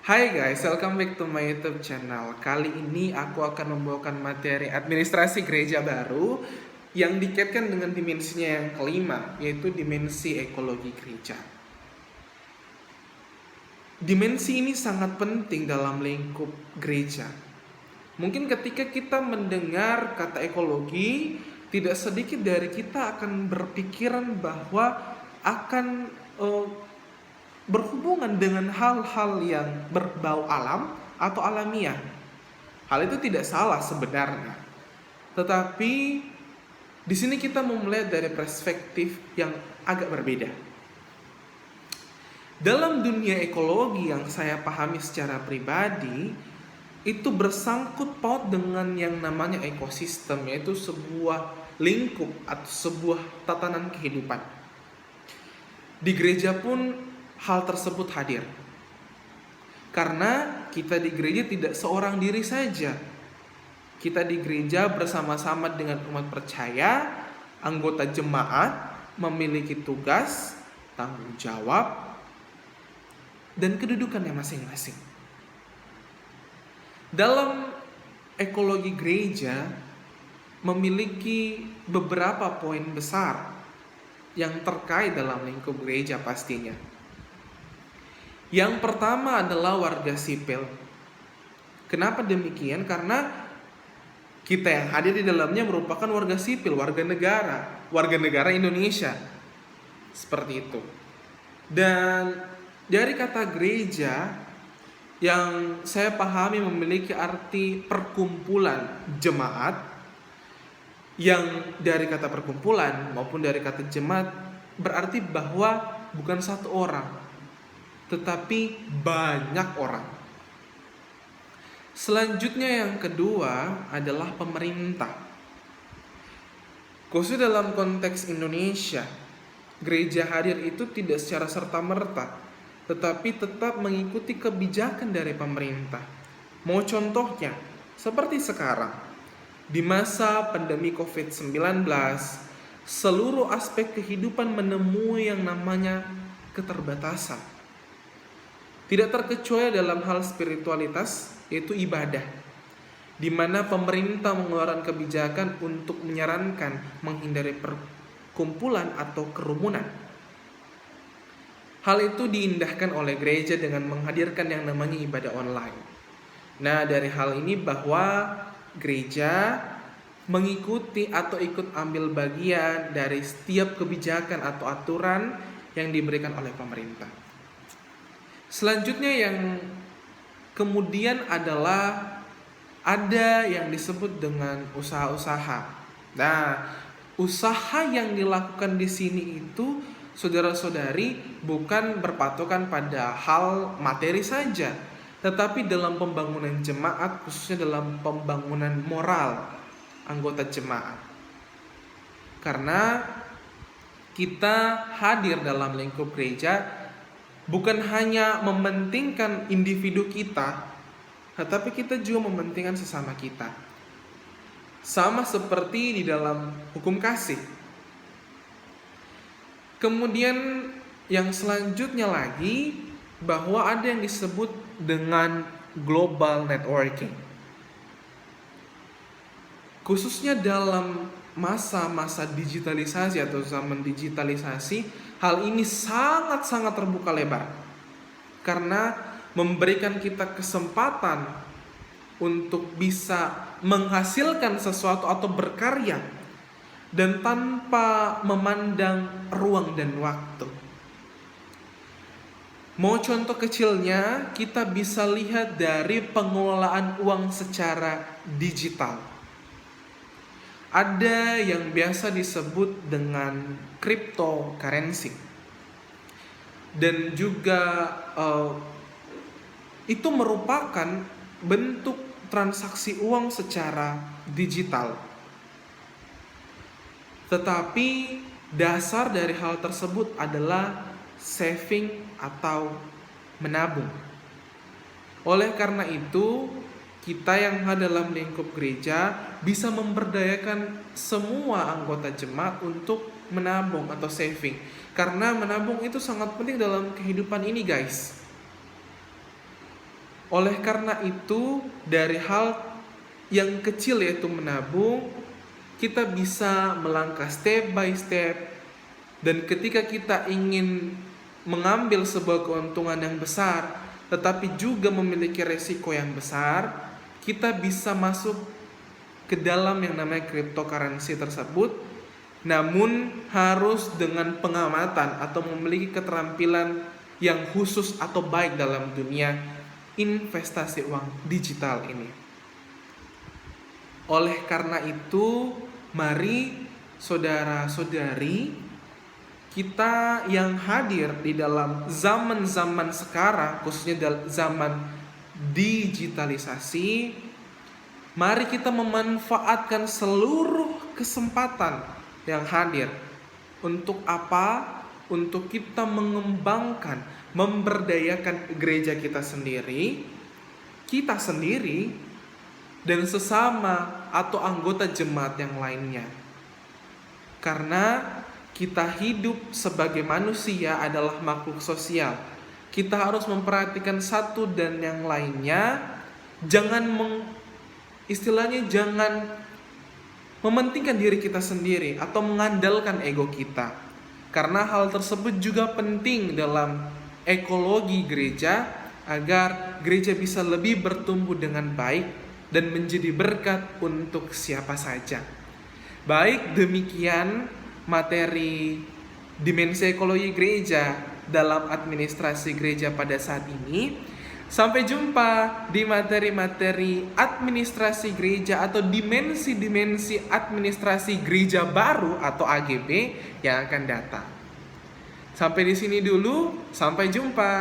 Hai guys, welcome back to my YouTube channel. Kali ini aku akan membawakan materi administrasi gereja baru yang dikaitkan dengan dimensinya yang kelima, yaitu dimensi ekologi gereja. Dimensi ini sangat penting dalam lingkup gereja. Mungkin ketika kita mendengar kata ekologi, tidak sedikit dari kita akan berpikiran bahwa akan berhubungan dengan hal-hal yang berbau alam atau alamiah. Hal itu tidak salah sebenarnya. Tetapi di sini kita mau melihat dari perspektif yang agak berbeda. Dalam dunia ekologi yang saya pahami secara pribadi, itu bersangkut paut dengan yang namanya ekosistem, yaitu sebuah lingkup atau sebuah tatanan kehidupan. Di gereja pun hal tersebut hadir. Karena kita di gereja tidak seorang diri saja. Kita di gereja bersama-sama dengan umat percaya, anggota jemaat, memiliki tugas, tanggung jawab, dan kedudukannya masing-masing. Dalam ekologi gereja memiliki beberapa poin besar yang terkait dalam lingkup gereja pastinya. Yang pertama adalah warga sipil. Kenapa demikian? Karena kita yang hadir di dalamnya merupakan warga sipil, warga negara Indonesia. Seperti itu. Dan dari kata gereja yang saya pahami memiliki arti perkumpulan jemaat, yang dari kata perkumpulan maupun dari kata jemaat berarti bahwa bukan satu orang, tetapi banyak orang. Selanjutnya yang kedua adalah pemerintah. Khusus dalam konteks Indonesia, gereja hadir itu tidak secara serta-merta, tetapi tetap mengikuti kebijakan dari pemerintah. Mau contohnya, seperti sekarang, di masa pandemi COVID-19, seluruh aspek kehidupan menemui yang namanya keterbatasan. Tidak terkecuali dalam hal spiritualitas, yaitu ibadah, di mana pemerintah mengeluarkan kebijakan untuk menyarankan menghindari perkumpulan atau kerumunan. Hal itu diindahkan oleh gereja dengan menghadirkan yang namanya ibadah online. Nah, dari hal ini bahwa gereja mengikuti atau ikut ambil bagian dari setiap kebijakan atau aturan yang diberikan oleh pemerintah. Selanjutnya yang kemudian adalah ada yang disebut dengan usaha-usaha. Nah, usaha yang dilakukan di sini itu, saudara-saudari, bukan berpatokan pada hal materi saja, tetapi dalam pembangunan jemaat, khususnya dalam pembangunan moral anggota jemaat. Karena kita hadir dalam lingkup gereja bukan hanya mementingkan individu kita, tetapi kita juga mementingkan sesama kita. Sama seperti di dalam hukum kasih. Kemudian yang selanjutnya lagi, bahwa ada yang disebut dengan global networking. Khususnya dalam masa-masa digitalisasi atau zaman digitalisasi, hal ini sangat-sangat terbuka lebar. Karena memberikan kita kesempatan untuk bisa menghasilkan sesuatu atau berkarya, dan tanpa memandang ruang dan waktu. Mau contoh kecilnya, kita bisa lihat dari pengelolaan uang secara digital. Ada yang biasa disebut dengan cryptocurrency. Dan juga itu merupakan bentuk transaksi uang secara digital. Tetapi dasar dari hal tersebut adalah saving atau menabung. Oleh karena itu, kita yang ada dalam lingkup gereja bisa memberdayakan semua anggota jemaat untuk menabung atau saving. Karena menabung itu sangat penting dalam kehidupan ini, guys. Oleh karena itu, dari hal yang kecil yaitu menabung, kita bisa melangkah step by step. Dan ketika kita ingin mengambil sebuah keuntungan yang besar, tetapi juga memiliki resiko yang besar, kita bisa masuk ke dalam yang namanya cryptocurrency tersebut, namun harus dengan pengamatan atau memiliki keterampilan yang khusus atau baik dalam dunia investasi uang digital ini. Oleh karena itu, mari saudara-saudari, kita yang hadir di dalam zaman-zaman sekarang, khususnya dalam zaman digitalisasi, mari kita memanfaatkan seluruh kesempatan yang hadir. Untuk apa? Untuk kita mengembangkan, memberdayakan gereja kita sendiri, dan sesama atau anggota jemaat yang lainnya. Karena kita hidup sebagai manusia adalah makhluk sosial. Kita harus memperhatikan satu dan yang lainnya. Jangan mementingkan diri kita sendiri atau mengandalkan ego kita. Karena hal tersebut juga penting dalam ekologi gereja agar gereja bisa lebih bertumbuh dengan baik dan menjadi berkat untuk siapa saja. Baik, demikian materi dimensi ekologi gereja dalam administrasi gereja pada saat ini. Sampai jumpa di materi-materi administrasi gereja atau dimensi-dimensi administrasi gereja baru atau AGB yang akan datang. Sampai di sini dulu, sampai jumpa.